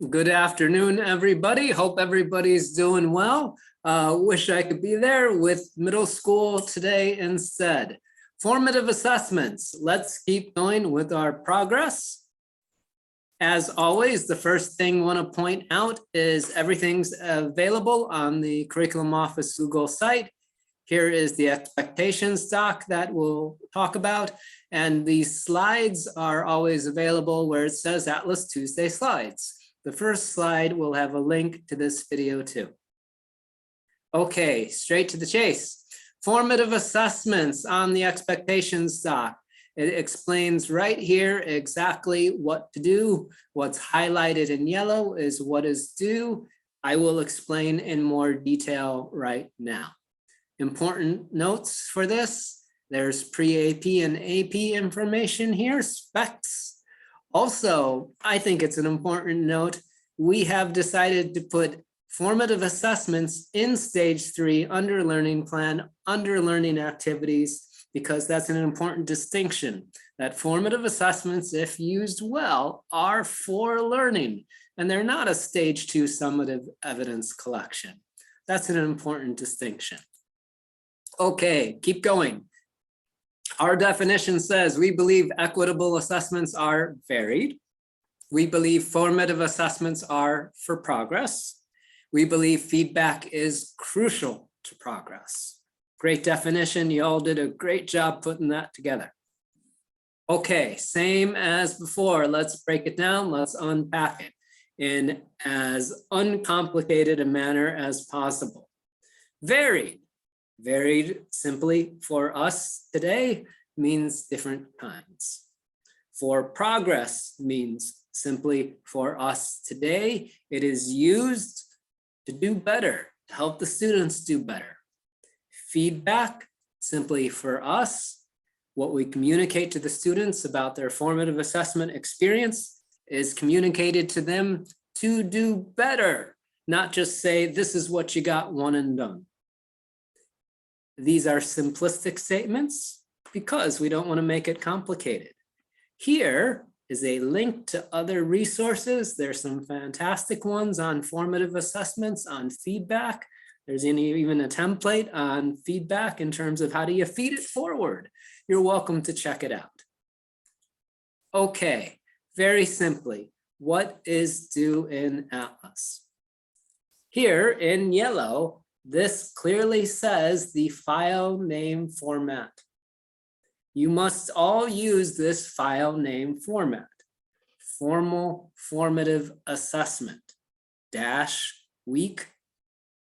Good afternoon, everybody. Hope everybody's doing well. Wish I could be there with middle school today instead. Formative assessments. Let's keep going with our progress. As always, the first thing I want to point out is everything's available on the Curriculum Office Google site. Here is the expectations doc that we'll talk about. And these slides are always available where it says Atlas Tuesday slides. The first slide will have a link to this video too. Okay, straight to the chase. Formative assessments on the expectations doc. It explains right here exactly what to do. What's highlighted in yellow is what is due. I will explain in more detail right now. Important notes for this. There's pre-AP and AP information here, specs. Also, I think it's an important note. We have decided to put formative assessments in stage 3 under learning plan, under learning activities, because that's an important distinction. That formative assessments, if used well, are for learning, and they're not a stage 2 summative evidence collection. That's an important distinction. Okay, keep going. Our definition says we believe equitable assessments are varied. We believe formative assessments are for progress. We believe feedback is crucial to progress. Great definition. You all did a great job putting that together. Okay, same as before. Let's break it down. Let's unpack it in as uncomplicated a manner as possible. Varied. Varied simply for us today means different kinds. For progress means simply for us today, it is used to do better, to help the students do better. Feedback simply for us, what we communicate to the students about their formative assessment experience is communicated to them to do better, not just say, this is what you got, one and done. These are simplistic statements because we don't want to make it complicated. Here is a link to other resources. There's some fantastic ones on formative assessments, on feedback. There's even a template on feedback in terms of how do you feed it forward. You're welcome to check it out. Okay, very simply, what is due in Atlas? Here in yellow, this clearly says the file name format. You must all use this file name format. Formal formative assessment dash week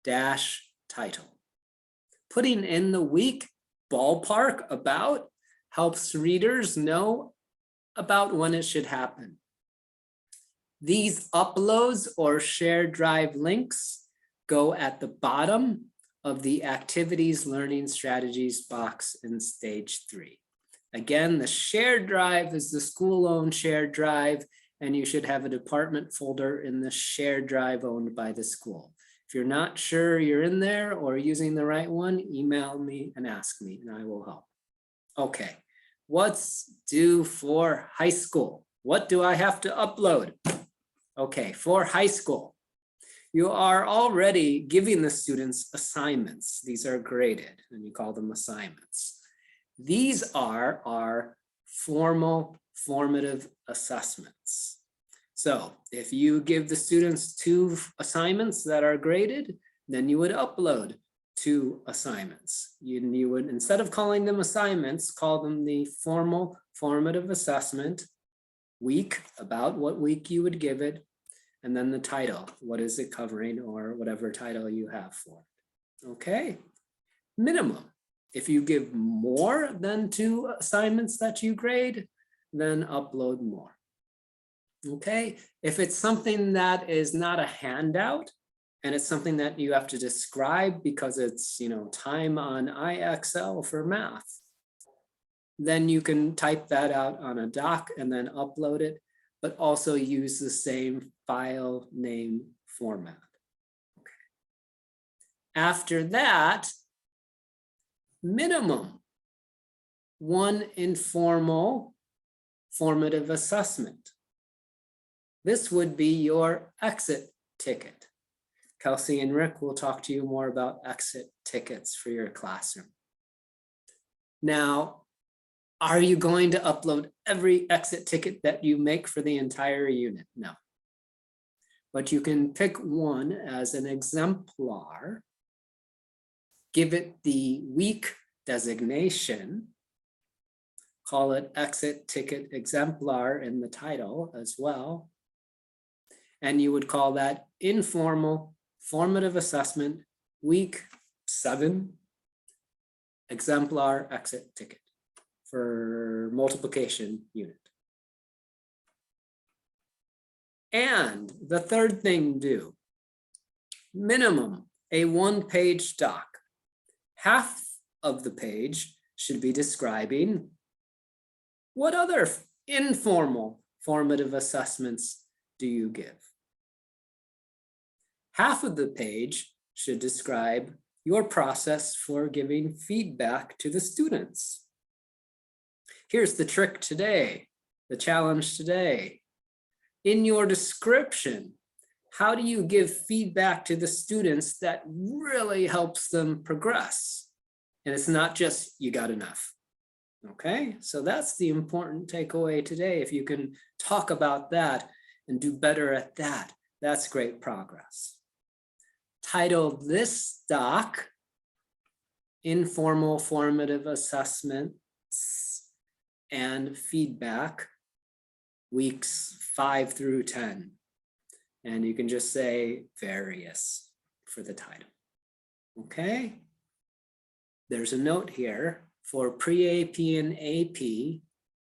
dash title. Putting in the week ballpark about helps readers know about when it should happen. These uploads or shared drive links go at the bottom of the activities learning strategies box in stage 3. Again, the shared drive is the school-owned shared drive, and you should have a department folder in the shared drive owned by the school. If you're not sure you're in there or using the right one, email me and ask me, and I will help. Okay, what's due for high school? What do I have to upload? Okay, for high school, you are already giving the students assignments. These are graded, and you call them assignments. These are our formal formative assessments. So if you give the students 2 assignments that are graded, then you would upload 2 assignments. You would, instead of calling them assignments, call them the formal formative assessment week, about what week you would give it, and then the title, what is it covering, or whatever title you have for it. Okay, minimum. If you give more than 2 assignments that you grade, then upload more. Okay, if it's something that is not a handout and it's something that you have to describe because it's, time on IXL for math, then you can type that out on a doc and then upload it, but also use the same file name format. Okay. After that, minimum 1 informal formative assessment. This would be your exit ticket. Kelsey and Rick will talk to you more about exit tickets for your classroom. Now, are you going to upload every exit ticket that you make for the entire unit? No. But you can pick one as an exemplar, give it the week designation, call it exit ticket exemplar in the title as well. And you would call that informal formative assessment week 7 exemplar exit ticket for multiplication unit. And the third thing do, minimum a 1-page doc. Half of the page should be describing what other informal formative assessments do you give. Half of the page should describe your process for giving feedback to the students. Here's the trick today, the challenge today. In your description, how do you give feedback to the students that really helps them progress? And it's not just, you got enough. Okay, so that's the important takeaway today. If you can talk about that and do better at that, that's great progress. Titled this doc, Informal Formative Assessments and Feedback, weeks 5 through 10. And you can just say various for the title. Okay, there's a note here for pre-AP and AP.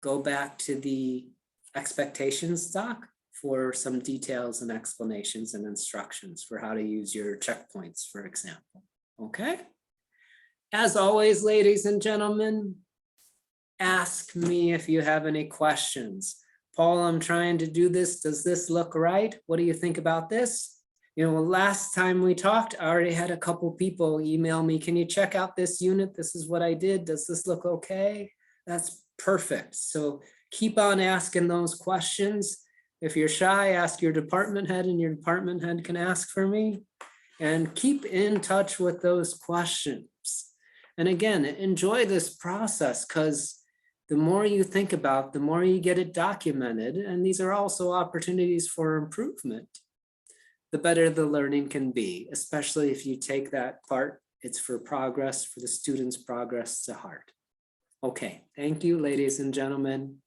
Go back to the expectations doc for some details and explanations and instructions for how to use your checkpoints, for example. Okay, as always, ladies and gentlemen, ask me if you have any questions. Paul, I'm trying to do this. Does this look right? What do you think about this? You know, last time we talked, I already had a couple people email me, can you check out this unit? This is what I did. Does this look okay? That's perfect. So keep on asking those questions. If you're shy, ask your department head and your department head can ask for me. And keep in touch with those questions. And again, enjoy this process because the more you think about, the more you get it documented. And these are also opportunities for improvement. The better the learning can be, especially if you take that part, it's for progress, for the students' progress to heart. Okay, thank you, ladies and gentlemen.